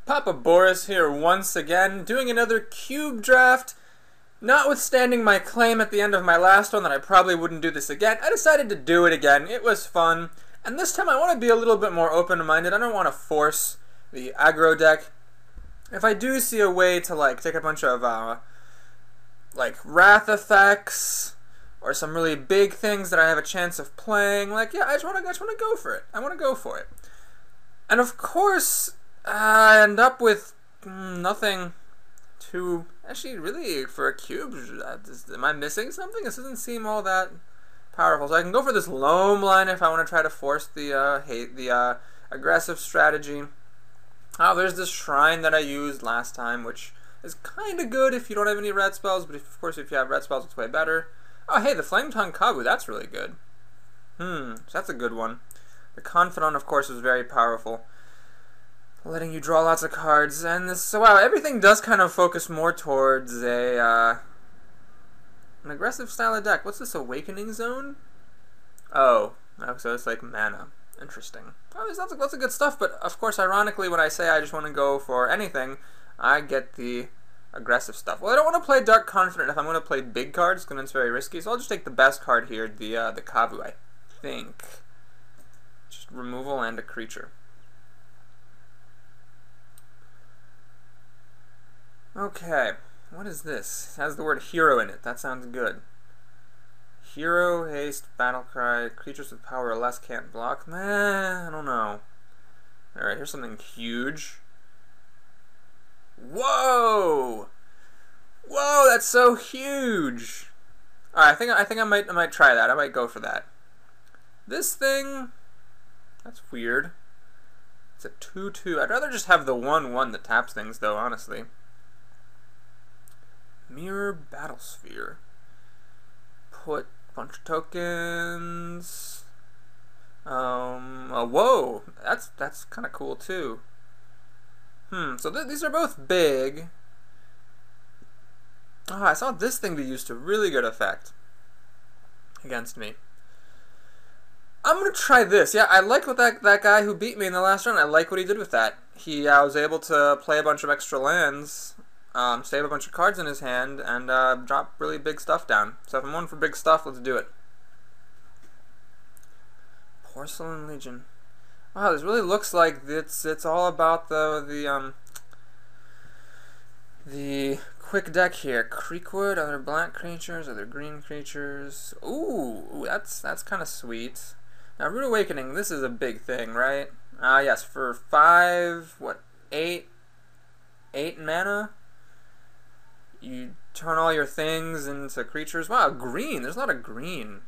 Papa Boris here once again, doing another cube draft. Notwithstanding my claim at the end of my last one that I probably wouldn't do this again, I decided to do it again. It was fun. And this time I want to be a little bit more open-minded. I don't want to force the aggro deck. If I do see a way to take a bunch of wrath effects or some really big things that I have a chance of playing, I just want to go for it. I want to go for it. And of course, I end up with nothing too... Actually, really, for a cube, am I missing something? This doesn't seem all that powerful. So I can go for this loam line if I want to try to force the aggressive strategy. Oh, there's this shrine that I used last time, which is kind of good if you don't have any red spells, but of course if you have red spells, it's way better. Oh, hey, the Flame Tongue Kabu, that's really good. So that's a good one. The Confidant, of course, is very powerful, letting you draw lots of cards. And this, so wow, everything does kind of focus more towards an aggressive style of deck. What's this, Awakening Zone? Oh, so it's like mana. Interesting. Oh, lots of good stuff, but of course, ironically, when I say I just want to go for anything, I get the aggressive stuff. Well, I don't want to play Dark Confidant if I'm going to play big cards, because it's very risky, so I'll just take the best card here, the Kabu, I think. Just removal and a creature. Okay, what is this? It has the word hero in it. That sounds good. Hero, haste, battle cry, creatures with power or less can't block. I don't know. Alright, here's something huge. Whoa! Whoa, that's so huge! Alright, I think I might try that. I might go for that. This thing, that's weird. It's a 2/2. I'd rather just have the 1/1 that taps things, though, honestly. Mirror Battlesphere. Put a bunch of tokens. Whoa, that's kind of cool too. So these are both big. Oh, I saw this thing be used to really good effect against me. I'm gonna try this. Yeah, I like what that guy who beat me in the last round. I like what he did with that. He was able to play a bunch of extra lands. Save a bunch of cards in his hand, and drop really big stuff down. So if I'm going for big stuff, let's do it. Porcelain Legion. Wow, this really looks like it's all about the quick deck here. Creekwood, other black creatures, other green creatures. Ooh, that's kind of sweet. Now, Rude Awakening, this is a big thing, right? Yes, for 8 mana. You turn all your things into creatures. Wow, green. There's a lot of green.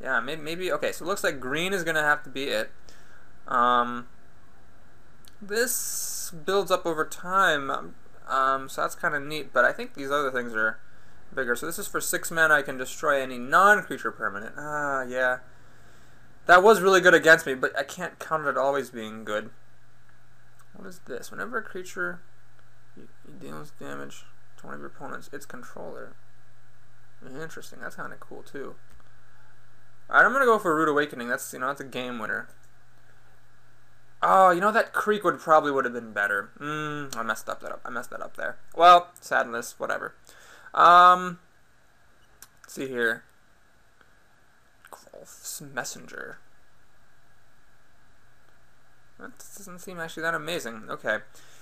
Yeah, maybe. Okay, so it looks like green is going to have to be it. This builds up over time. So that's kind of neat. But I think these other things are bigger. So this is for 6 mana. I can destroy any non-creature permanent. Yeah. That was really good against me, but I can't count it always being good. What is this? Whenever a creature deals damage to one of your opponents, its controller. Interesting. That's kind of cool too. Alright, I'm gonna go for Rude Awakening. That's that's a game winner. Oh, that Creekwood probably would have been better. I messed that up. I messed that up there. Well, sadness, whatever. Let's see here. Golf's Messenger. That doesn't seem actually that amazing. Okay.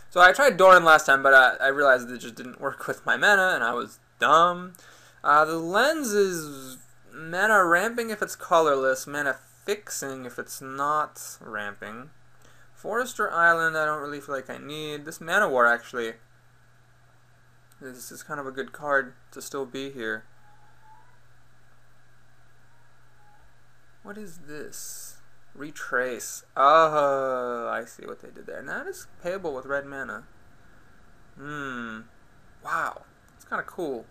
So I tried Doran last time, but I realized it just didn't work with my mana, and I was dumb. The lens is mana ramping if it's colorless, mana fixing if it's not ramping. Forester Island, I don't really feel like I need. This Mana War, actually, this is kind of a good card to still be here. What is this? Retrace. Oh, I see what they did there. Now that is payable with red mana. Wow. It's kind of cool.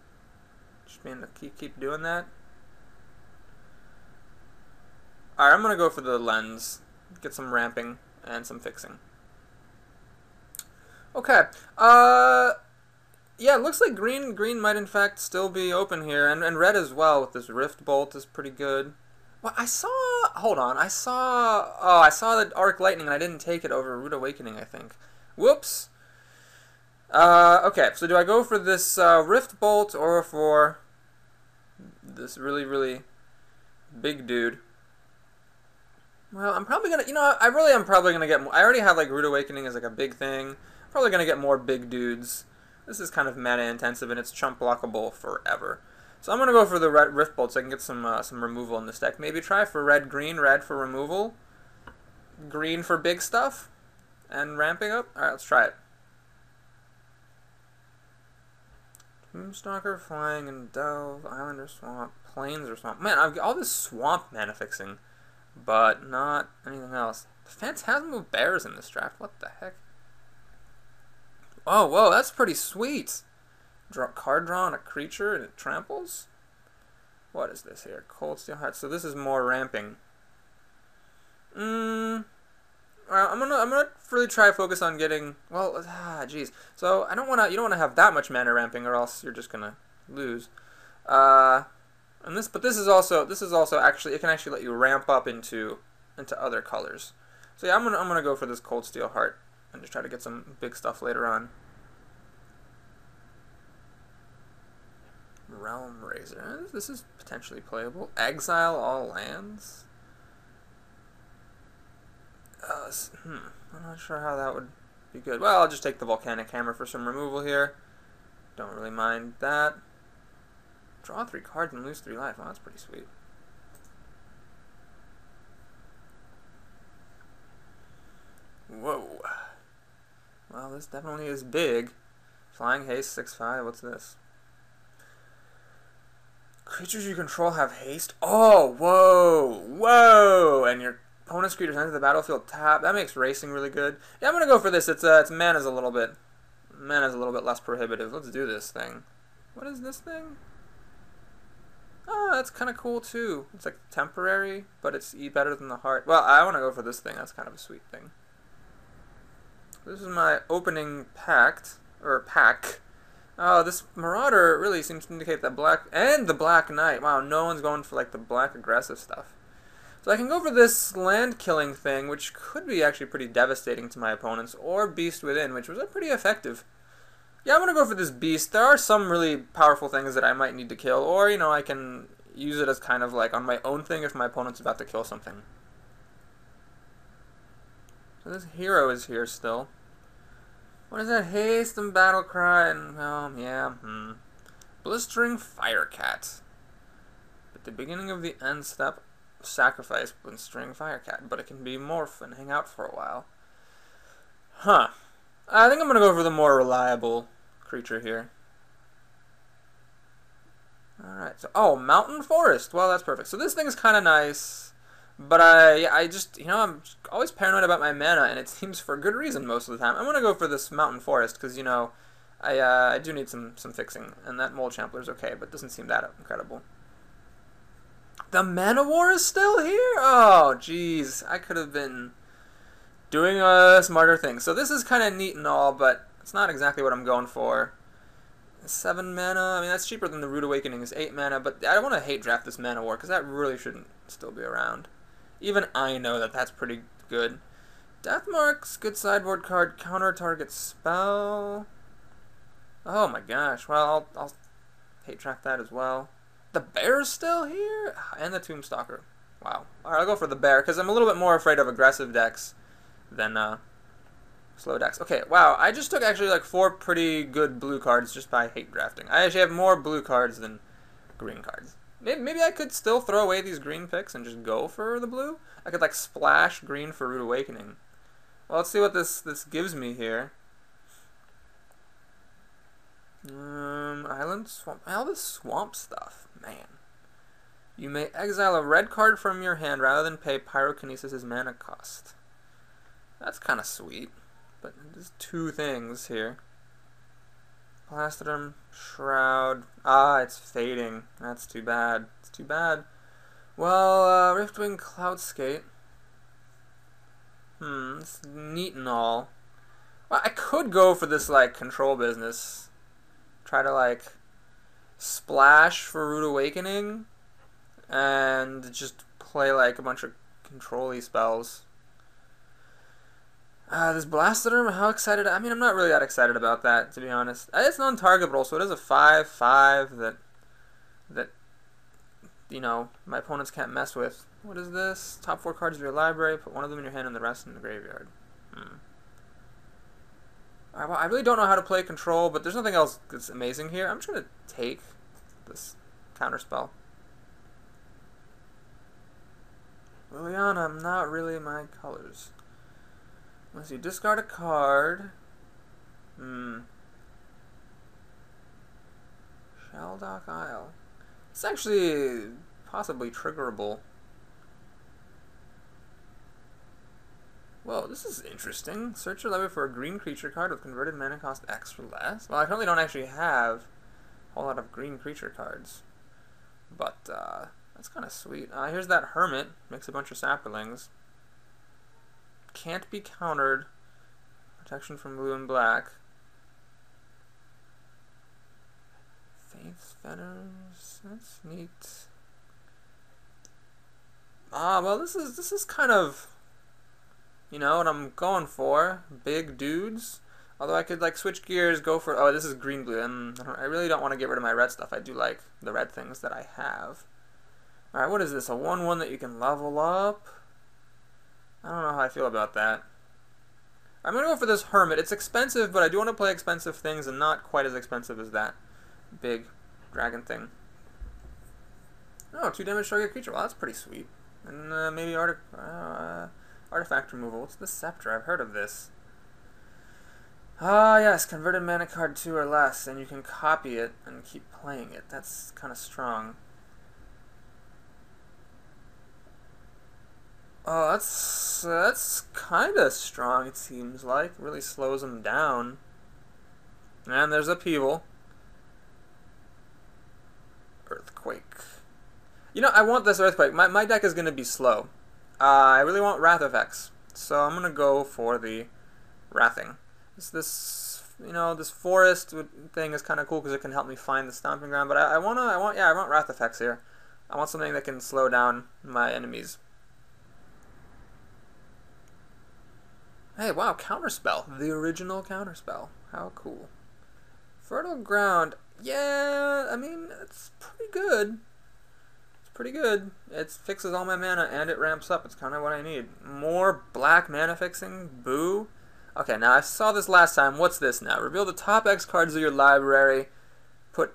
Just being to keep doing that. Alright, I'm going to go for the lens. Get some ramping and some fixing. Okay. Yeah, it looks like green might in fact still be open here. And red as well with this Rift Bolt is pretty good. Well, I saw the Arc Lightning and I didn't take it over Rude Awakening, I think. Whoops. Okay, so do I go for this Rift Bolt or for this really, really big dude? Well, I'm probably gonna, I really am probably gonna get more. I already have like Rude Awakening as like a big thing. Probably gonna get more big dudes. This is kind of mana intensive and it's chump blockable forever. So I'm gonna go for the red Rift Bolt so I can get some removal in this deck. Maybe try for red for removal, green for big stuff, and ramping up. All right, let's try it. Tombstalker, Flying, and Delve, Island or Swamp, Plains or Swamp. Man, I've got all this swamp mana fixing, but not anything else. The Phantasmal Bear's in this draft. What the heck? Oh, whoa, that's pretty sweet. Card draw on a creature and it tramples? What is this here? Cold Steel Heart. So this is more ramping. I'm gonna really try to focus on getting, well, jeez. So you don't wanna have that much mana ramping or else you're just gonna lose. But this is also actually, it can actually let you ramp up into other colors. So yeah, I'm gonna go for this Cold Steel Heart and just try to get some big stuff later on. Realm Razor. This is potentially playable. Exile all lands. I'm not sure how that would be good. Well, I'll just take the Volcanic Hammer for some removal here. Don't really mind that. Draw 3 cards and lose 3 life. Well, that's pretty sweet. Whoa. Well, this definitely is big. Flying Haste, 6/5. What's this? Creatures you control have haste. Oh, whoa. Whoa. And your opponent's creatures enter the battlefield tap. That makes racing really good. Yeah, I'm gonna go for this. Its mana's a little bit less prohibitive. Let's do this thing. What is this thing? Oh, that's kind of cool too. It's like temporary, but it's better than the heart. Well, I want to go for this thing. That's kind of a sweet thing. This is my opening pack. Oh, this Marauder really seems to indicate that the Black Knight. Wow, no one's going for like the black aggressive stuff. So I can go for this land killing thing, which could be actually pretty devastating to my opponents, or Beast Within, which was pretty effective. Yeah, I'm going to go for this Beast. There are some really powerful things that I might need to kill, or, I can use it as kind of like on my own thing if my opponent's about to kill something. So this hero is here still. What is that? Haste and Battle Cry and, well, yeah, Blistering Firecat. At the beginning of the end step, sacrifice Blistering Firecat, but it can be morph and hang out for a while. Huh. I think I'm going to go for the more reliable creature here. Alright, so, Mountain Forest. Well, that's perfect. So this thing is kind of nice, but I just, I'm always paranoid about my mana, and it seems for good reason most of the time. I'm going to go for this Mountain Forest, because, I do need some fixing, and that Mole Champler is okay, but doesn't seem that incredible. The Mana War is still here? Oh, jeez. I could have been doing a smarter thing. So this is kind of neat and all, but it's not exactly what I'm going for. 7 mana, I mean, that's cheaper than the Rude Awakening is 8 mana, but I don't want to hate draft this Mana War, because that really shouldn't still be around. Even I know that that's pretty good. Deathmark's good sideboard card, counter target spell. Oh my gosh, well, I'll hate draft that as well. The Bear's still here? And the Tombstalker. Wow. Alright, I'll go for the Bear, because I'm a little bit more afraid of aggressive decks than slow decks. Okay, wow, I just took actually like 4 pretty good blue cards just by hate drafting. I actually have more blue cards than green cards. Maybe I could still throw away these green picks and just go for the blue? I could like splash green for Rude Awakening. Well, let's see what this gives me here. Island Swamp. All this swamp stuff, man. You may exile a red card from your hand rather than pay Pyrokinesis' mana cost. That's kind of sweet, but there's 2 things here. Plastodon, Shroud. It's fading. That's too bad. It's too bad. Well, Riftwing Cloudskate. It's neat and all. Well, I could go for this, like, control business. Try to, like, splash for Rude Awakening and just play, like, a bunch of control-y spells. This Blastoderm, how excited? I mean, I'm not really that excited about that, to be honest. It's non-targetable, so it is a 5/5 that my opponents can't mess with. What is this? Top 4 cards of your library. Put one of them in your hand and the rest in the graveyard. Alright, well, I really don't know how to play control, but there's nothing else that's amazing here. I'm trying to take this counterspell. Liliana, not really my colors. Unless you discard a card. Sheldock Isle. It's actually possibly triggerable. Whoa, this is interesting. Search your library for a green creature card with converted mana cost X or less. Well, I currently don't actually have a whole lot of green creature cards. But, that's kind of sweet. Here's that Hermit. Makes a bunch of Saplings. Can't be countered. Protection from blue and black. Faith's Fetters. That's neat. Well, this is kind of, what I'm going for. Big dudes. Although I could, switch gears, go for... Oh, this is green-blue. I really don't want to get rid of my red stuff. I do like the red things that I have. Alright, what is this? A 1/1 that you can level up? I don't know how I feel about that. I'm going to go for this Hermit. It's expensive, but I do want to play expensive things and not quite as expensive as that big dragon thing. Oh, 2 damage target creature. Well, that's pretty sweet. And maybe artifact removal. What's the Scepter? I've heard of this. Yes, converted mana card 2 or less, and you can copy it and keep playing it. That's kind of strong. Oh, that's kind of strong, it seems like. It really slows them down. And there's Upheaval. Earthquake. I want this Earthquake. My deck is going to be slow. I really want Wrath effects. So I'm going to go for the Wrathing. This forest thing is kind of cool because it can help me find the stomping ground. But I want Wrath effects here. I want something that can slow down my enemies. Hey, wow, Counterspell. The original Counterspell. How cool. Fertile Ground. Yeah, I mean, it's pretty good. It's pretty good. It fixes all my mana and it ramps up. It's kind of what I need. More black mana fixing? Boo. Okay, now I saw this last time. What's this now? Reveal the top X cards of your library. Put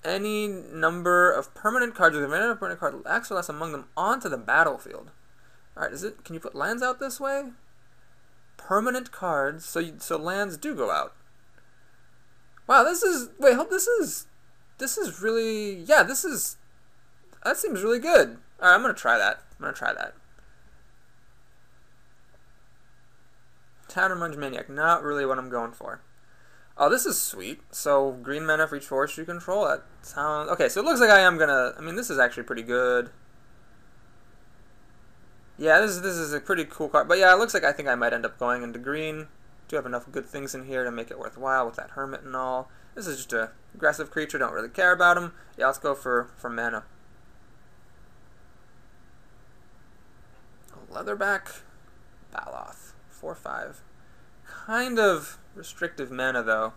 any number of permanent cards with a mana permanent card X or less among them onto the battlefield. Alright, can you put lands out this way? Permanent cards, so lands do go out. Wow, this is really, that seems really good. Alright, I'm gonna try that. Tattermunge Maniac, not really what I'm going for. Oh, this is sweet. So, green mana for each force you control. That sounds... Okay, so it looks like I am gonna... I mean, this is actually pretty good. Yeah, this is a pretty cool card. But yeah, it looks like I think I might end up going into green. Do have enough good things in here to make it worthwhile with that Hermit and all. This is just a aggressive creature. Don't really care about him. Yeah, let's go for mana. Leatherback Baloth. 4/5. Kind of restrictive mana, though.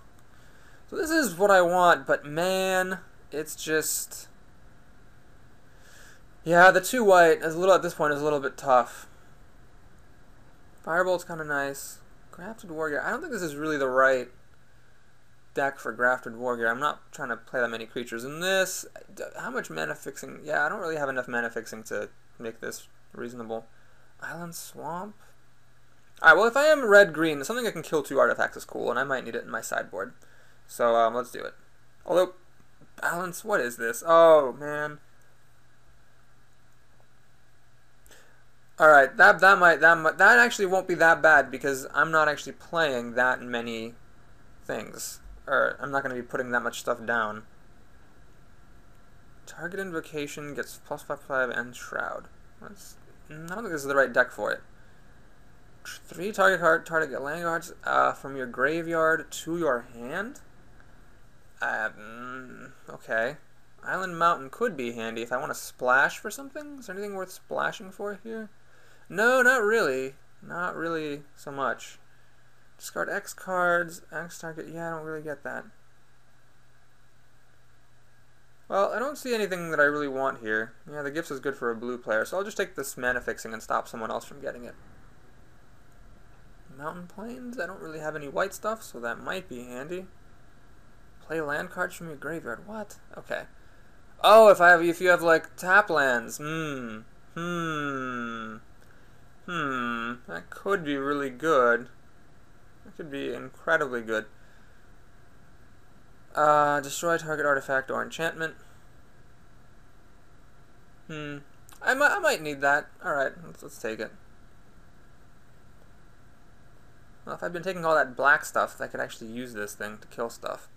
So this is what I want, but man, it's just... Yeah, the 2 white is at this point is a little bit tough. Firebolt's kind of nice. Grafted Wargear. I don't think this is really the right deck for Grafted Wargear. I'm not trying to play that many creatures in this. How much mana fixing? Yeah, I don't really have enough mana fixing to make this reasonable. Island Swamp. Alright, well, if I am red-green, something that can kill 2 artifacts is cool, and I might need it in my sideboard. So, let's do it. Although, balance, what is this? Oh, man. Alright, that actually won't be that bad, because I'm not actually playing that many things. Or, I'm not going to be putting that much stuff down. Target Invocation gets +5/5 and Shroud. I don't think this is the right deck for it. 3 target land cards from your graveyard to your hand? Okay. Island Mountain could be handy if I want to splash for something. Is there anything worth splashing for here? No, not really. Not really so much. Discard X cards. X target. Yeah, I don't really get that. Well, I don't see anything that I really want here. Yeah, the gifts is good for a blue player, so I'll just take this mana fixing and stop someone else from getting it. Mountain Plains? I don't really have any white stuff, so that might be handy. Play land cards from your graveyard. What? Okay. Oh, if you have like tap lands. That could be really good. That could be incredibly good. Destroy target artifact or enchantment. I might need that. Alright, let's take it. Well, if I'd been taking all that black stuff, I could actually use this thing to kill stuff.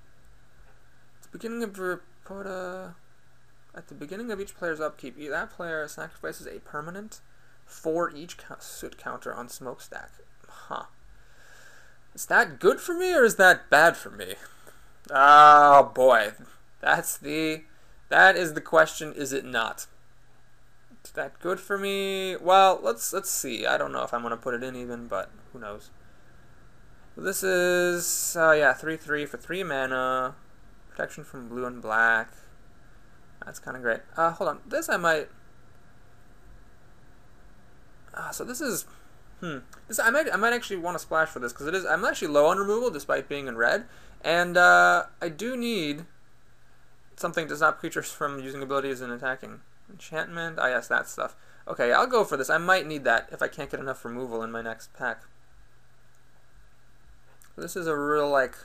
At the beginning of each player's upkeep, that player sacrifices a permanent for each soot counter on Smokestack. Huh. Is that good for me or is that bad for me? Oh boy, that is the question. Is it not? Is that good for me? Well, let's see. I don't know if I'm gonna put it in even, but who knows? This is yeah, 3/3 for 3 mana, protection from blue and black. That's kind of great. Hold on. This I might. So this is. This I might actually want to splash for this because it is. I'm actually low on removal despite being in red, and I do need something to stop creatures from using abilities and attacking. Enchantment. Yes, that stuff. Okay, I'll go for this. I might need that if I can't get enough removal in my next pack. This is a real like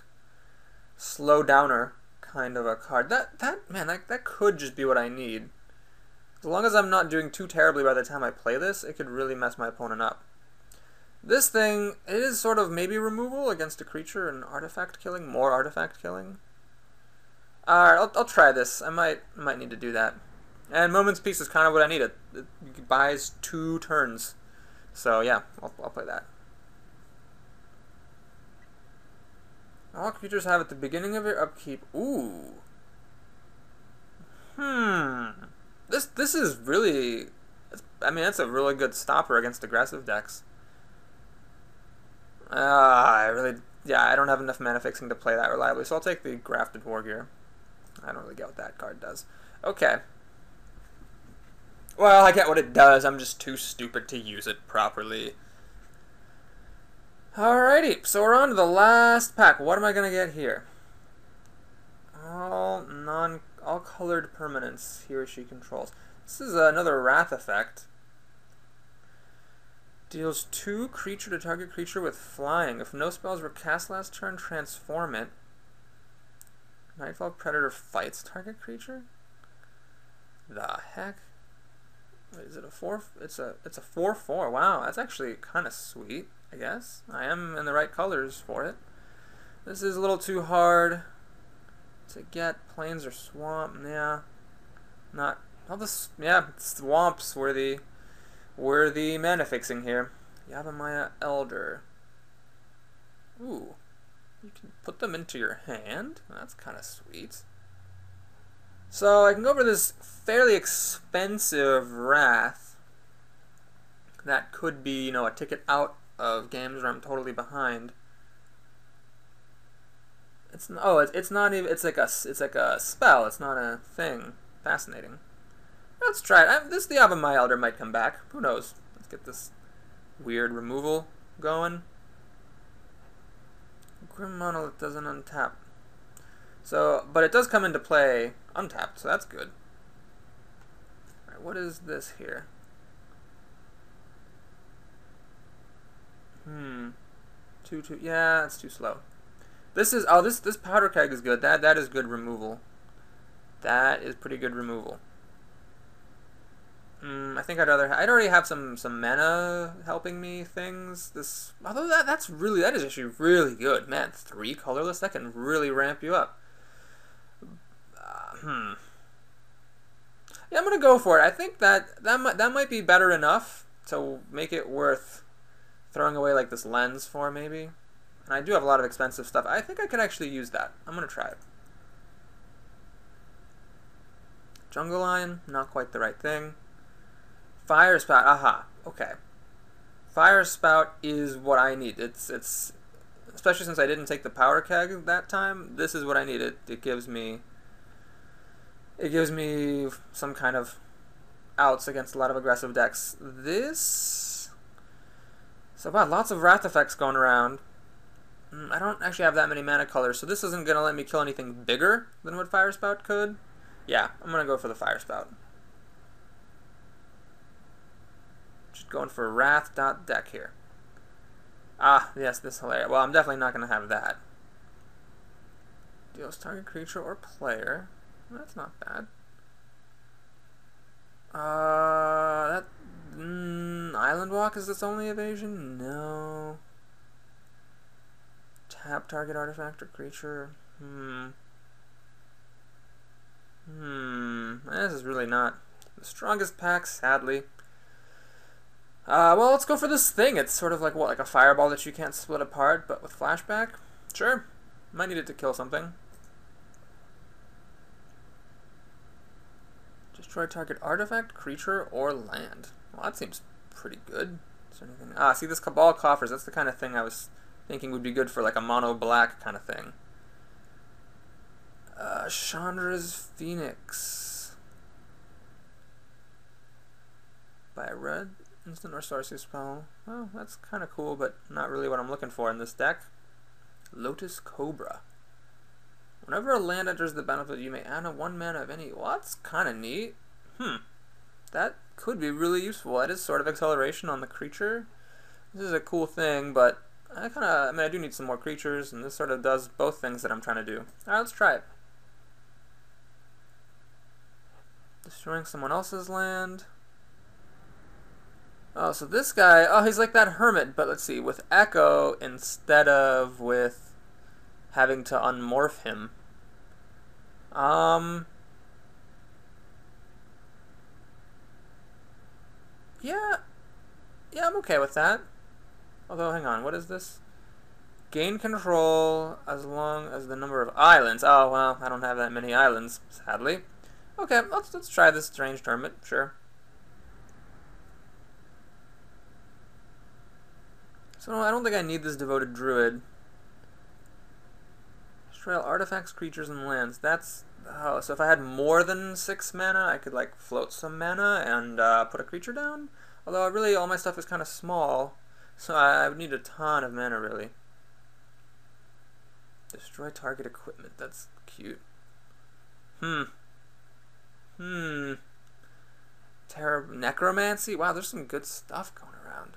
slow downer kind of a card. That could just be what I need. As long as I'm not doing too terribly by the time I play this, it could really mess my opponent up. This thing, it is sort of maybe removal against a creature and artifact killing, more artifact killing. Alright, I'll try this. I might need to do that. And Moment's Peace is kind of what I need. It buys 2 turns. So yeah, I'll play that. All creatures have at the beginning of your upkeep. Ooh. This is really. I mean, that's a really good stopper against aggressive decks. I don't have enough mana fixing to play that reliably, so I'll take the Grafted Wargear. I don't really get what that card does. Okay. Well, I get what it does. I'm just too stupid to use it properly. Alrighty, so we're on to the last pack. What am I gonna get here? All colored permanents he or she controls. This is another Wrath effect. Deals 2 creature to target creature with flying. If no spells were cast last turn, transform it. Nightfall Predator fights target creature? The heck? Wait, is it a 4? It's a 4/4. Wow, that's actually kind of sweet, I guess. I am in the right colors for it. This is a little too hard to get. Plains or swamp? Yeah. Not all this. Yeah, swamps were the mana fixing here. Yavimaya Elder. Ooh. You can put them into your hand. That's kind of sweet. So I can go over this fairly expensive Wrath. That could be, a ticket out of games where I'm totally behind. It's not even. It's like a spell. It's not a thing. Fascinating. Let's try it. The Yavimaya Elder might come back. Who knows? Let's get this weird removal going. Grim Monolith doesn't untap. So, but it does come into play untapped, so that's good. Alright, what is this here? 2/2. Yeah, that's too slow. This is this powder keg is good. That is good removal. That is pretty good removal. I think I'd already have some mana helping me things. Although that is actually really good, man. 3 colorless, that can really ramp you up. Yeah, I'm gonna go for it. I think that might be better enough to make it worth throwing away like this lens for maybe. And I do have a lot of expensive stuff. I think I could actually use that. I'm gonna try it. Jungle Lion, not quite the right thing. Fire Spout, aha, okay. Fire Spout is what I need. It's especially since I didn't take the power keg that time. This is what I needed. It gives me some kind of outs against a lot of aggressive decks. So wow, lots of Wrath effects going around. I don't actually have that many mana colors, so this isn't going to let me kill anything bigger than what Fire Spout could. Yeah, I'm going to go for the Fire Spout. Just going for Wrath.deck here. Ah, yes, this is hilarious. Well, I'm definitely not going to have that. Deals target creature or player. That's not bad. Island Walk is its only evasion? No. Tap target artifact or creature. This is really not the strongest pack, sadly. Well, let's go for this thing. It's sort of like, what, like a fireball that you can't split apart, but with flashback? Sure. Might need it to kill something. Destroy target artifact, creature, or land. Well, that seems pretty good. Is there anything? Ah, see this Cabal Coffers. That's the kind of thing I was thinking would be good for like a mono black kind of thing. Chandra's Phoenix. By a red instant or sorcery spell. Well, that's kind of cool, but not really what I'm looking for in this deck. Lotus Cobra. Whenever a land enters the battlefield, you may add a 1 mana of any. Well, that's kind of neat. That could be really useful. That is sort of acceleration on the creature. This is a cool thing, but I do need some more creatures, and this sort of does both things that I'm trying to do. Alright, let's try it. Destroying someone else's land. Oh, so this guy, oh, he's like that hermit, but let's see, with Echo instead of with having to unmorph him. Yeah, I'm okay with that. Although, hang on, what is this? Gain control as long as the number of islands. Oh, well, I don't have that many islands, sadly. Okay, let's try this strange hermit, sure. So I don't think I need this devoted druid. Destroy all artifacts, creatures, and lands. That's so if I had more than 6 mana, I could like float some mana and put a creature down. Although really all my stuff is kind of small, so I would need a ton of mana really. Destroy target equipment. That's cute. Necromancy. Wow, there's some good stuff going around.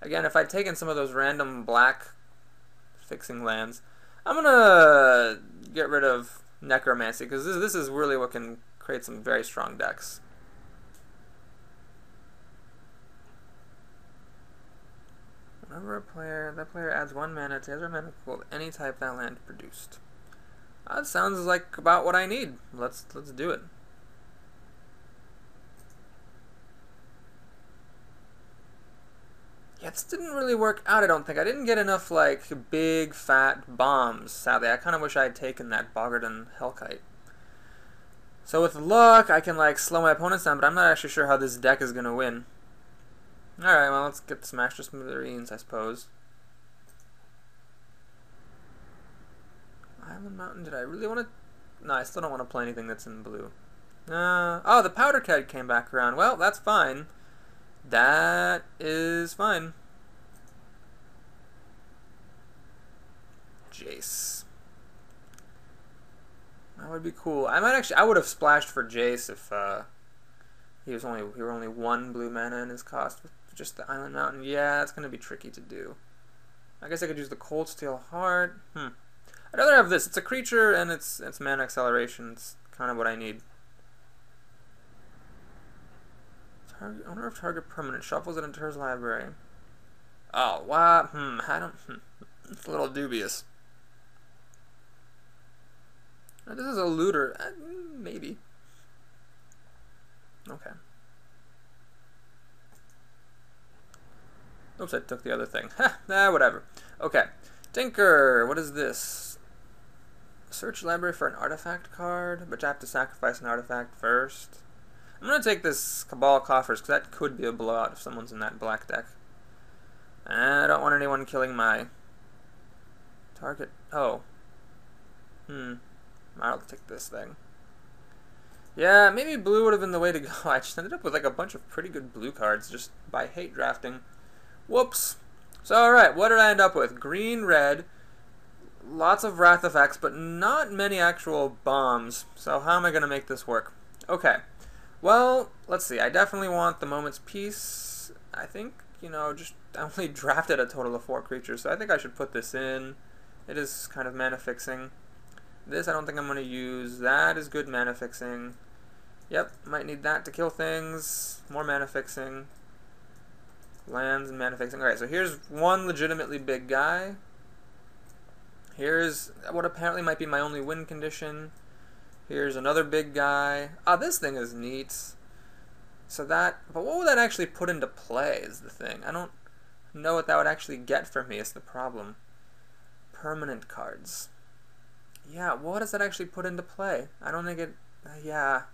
Again, if I'd taken some of those random black fixing lands, I'm gonna get rid of Necromancy, because this is really what can create some very strong decks. Whenever that player adds 1 mana to his or mana pool of any type that land produced. That sounds like about what I need. Let's do it. Yeah, this didn't really work out, I don't think. I didn't get enough, like, big, fat bombs, sadly. I kind of wish I had taken that Boggarden Hellkite. So with luck, I can, like, slow my opponents down, but I'm not actually sure how this deck is going to win. Alright, well, let's get smashed to smithereens, I suppose. Island Mountain, did I really want to... No, I still don't want to play anything that's in blue. Oh, the Powder Keg came back around. Well, that's fine. That is fine. Jace. That would be cool. I would have splashed for Jace if he were only 1 blue mana in his cost with just the Island Mountain. Yeah, it's gonna be tricky to do. I guess I could use the Cold Steel Heart. I'd rather have this. It's a creature and it's mana acceleration. It's kind of what I need. Owner of target permanent shuffles it into his library. Oh, wow. It's a little dubious. This is a looter. Maybe. Okay. Oops, I took the other thing. Whatever. Okay. Tinker. What is this? Search library for an artifact card, but you have to sacrifice an artifact first. I'm going to take this Cabal Coffers, because that could be a blowout if someone's in that black deck. And I don't want anyone killing my Target. Oh. I'll take this thing. Yeah, maybe blue would have been the way to go. I just ended up with like a bunch of pretty good blue cards just by hate drafting. Whoops. So, alright, what did I end up with? Green, red, lots of wrath effects, but not many actual bombs. So how am I going to make this work? Okay. Well, let's see. I definitely want the Moment's Peace. I think, you know, just I only drafted a total of 4 creatures, so I think I should put this in. It is kind of mana fixing. This I don't think I'm going to use. That is good mana fixing. Yep, might need that to kill things. More mana fixing. Lands and mana fixing. Alright, so here's one legitimately big guy. Here's what apparently might be my only win condition. Here's another big guy. Ah, this thing is neat. So that, but what would that actually put into play is the thing. I don't know what that would actually get for me is the problem. Permanent cards. Yeah, what does that actually put into play? I don't think it, yeah.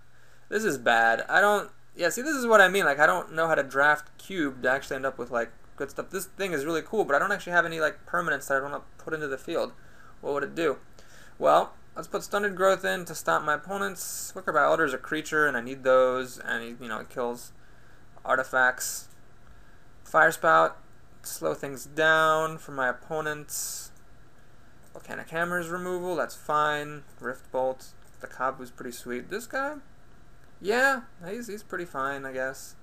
This is bad. I don't, yeah, see, this is what I mean. Like, I don't know how to draft cube to actually end up with, like, good stuff. This thing is really cool, but I don't actually have any, like, permanents that I want to put into the field. What would it do? Well, let's put Stunted Growth in to stop my opponents. Flicker by Elder is a creature, and I need those, and, he, you know, it kills artifacts. Fire Spout, slow things down for my opponents. Volcanic Hammer's removal, that's fine. Rift Bolt, the Cob was pretty sweet. This guy? Yeah, he's pretty fine, I guess.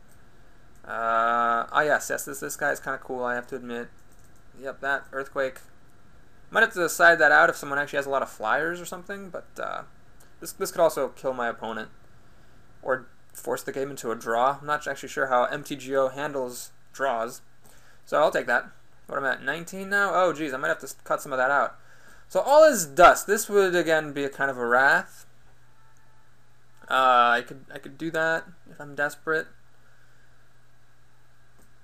Oh yes, this guy's kind of cool, I have to admit. Yep, that Earthquake. Might have to decide that out if someone actually has a lot of flyers or something, but this could also kill my opponent. Or force the game into a draw. I'm not actually sure how MTGO handles draws. So I'll take that. What am I at, 19 now? Oh geez, I might have to cut some of that out. So all is dust. This would again be a kind of a wrath. I could do that if I'm desperate.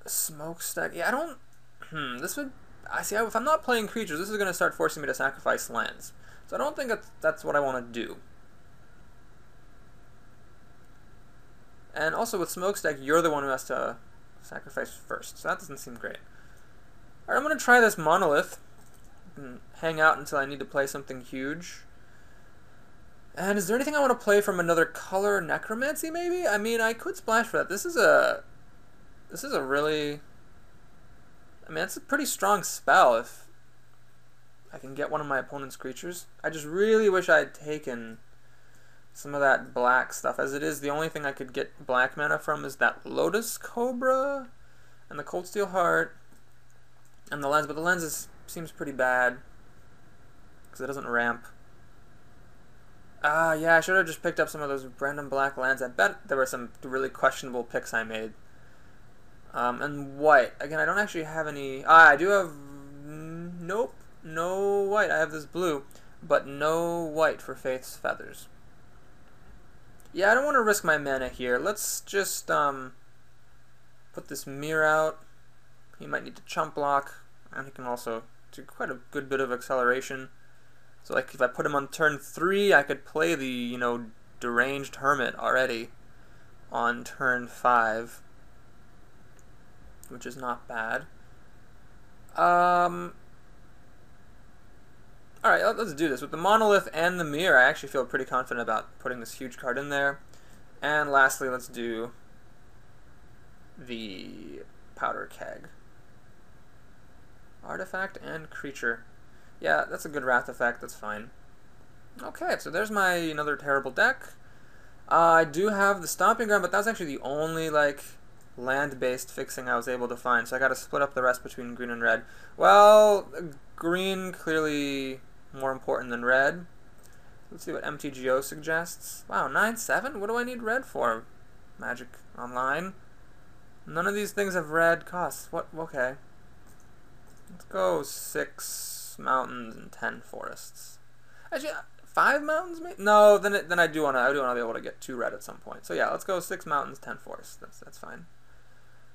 Smokestack. Yeah, I don't. This would. I see. If I'm not playing creatures, this is going to start forcing me to sacrifice lands. So I don't think that's what I want to do. And also with Smokestack, you're the one who has to sacrifice first. So that doesn't seem great. Alright, I'm going to try this Monolith. And hang out until I need to play something huge. And is there anything I want to play from another color? Necromancy, maybe? I mean, I could splash for that. This is a really... I mean, it's a pretty strong spell if I can get one of my opponent's creatures. I just really wish I had taken some of that black stuff. As it is, the only thing I could get black mana from is that Lotus Cobra and the Cold Steel Heart and the lens. But the lens seems pretty bad because it doesn't ramp. Yeah, I should have just picked up some of those random black lands. I bet there were some really questionable picks I made. And white. Again, I don't actually have any... I do have... Nope. No white. I have this blue. But no white for Faith's Feathers. Yeah, I don't want to risk my mana here. Let's just put this Mirror out. He might need to chump block. And he can also do quite a good bit of acceleration. So like if I put him on turn 3, I could play the, you know, Deranged Hermit already on turn 5. Which is not bad. Alright, let's do this. With the Monolith and the Mirror, I actually feel pretty confident about putting this huge card in there. And lastly, let's do the Powder Keg. Artifact and creature. Yeah, that's a good Wrath effect, that's fine. Okay, so there's my another terrible deck. I do have the Stomping Ground, but that was actually the only, like, land-based fixing I was able to find, so I gotta split up the rest between green and red. Well, green clearly more important than red. Let's see what MTGO suggests. Wow, 9/7? What do I need red for? Magic Online? None of these things have red costs. What? Okay. Let's go 6 mountains and 10 forests. Actually, 5 mountains maybe? No, then I do wanna be able to get 2 red at some point. So yeah, let's go 6 mountains, 10 forests. That's fine.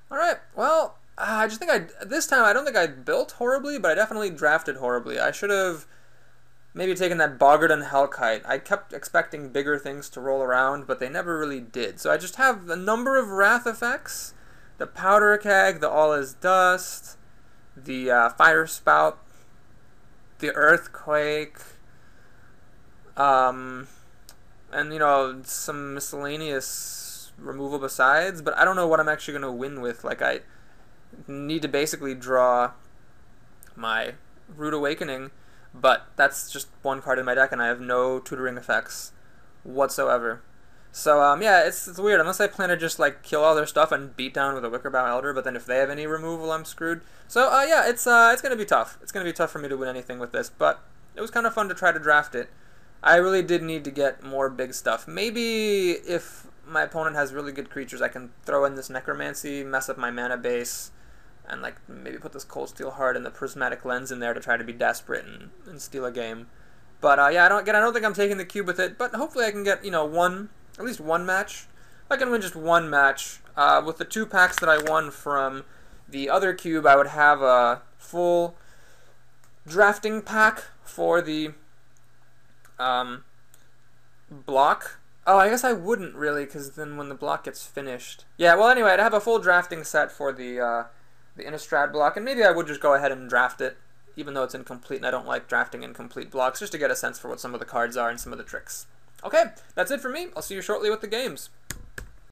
Alright, well, I just think this time I don't think I built horribly, but I definitely drafted horribly. I should have maybe taken that Boggart and Hellkite. I kept expecting bigger things to roll around, but they never really did. So I just have a number of Wrath effects. The Powder Keg, the All is Dust, the Fire Spout, the Earthquake, and some miscellaneous removal besides, but I don't know what I'm actually going to win with. Like, I need to basically draw my Rude Awakening, but that's just one card in my deck, and I have no tutoring effects whatsoever. So, yeah, it's weird. Unless I plan to just, like, kill all their stuff and beat down with a Wickerbow Elder, but then if they have any removal, I'm screwed. So, yeah, it's going to be tough. It's going to be tough for me to win anything with this, but it was kind of fun to try to draft it. I really did need to get more big stuff. Maybe if my opponent has really good creatures, I can throw in this Necromancy, mess up my mana base, and, like, maybe put this Cold Steel Heart and the Prismatic Lens in there to try to be desperate and steal a game. But, yeah, I don't think I'm taking the cube with it, but hopefully I can get, at least one match. If I can win just one match, with the 2 packs that I won from the other cube, I would have a full drafting pack for the block. Oh, I guess I wouldn't really, because then when the block gets finished. Yeah, well, anyway, I'd have a full drafting set for the Innistrad block, and maybe I would just go ahead and draft it, even though it's incomplete, and I don't like drafting incomplete blocks, just to get a sense for what some of the cards are and some of the tricks. Okay, that's it for me. I'll see you shortly with the games.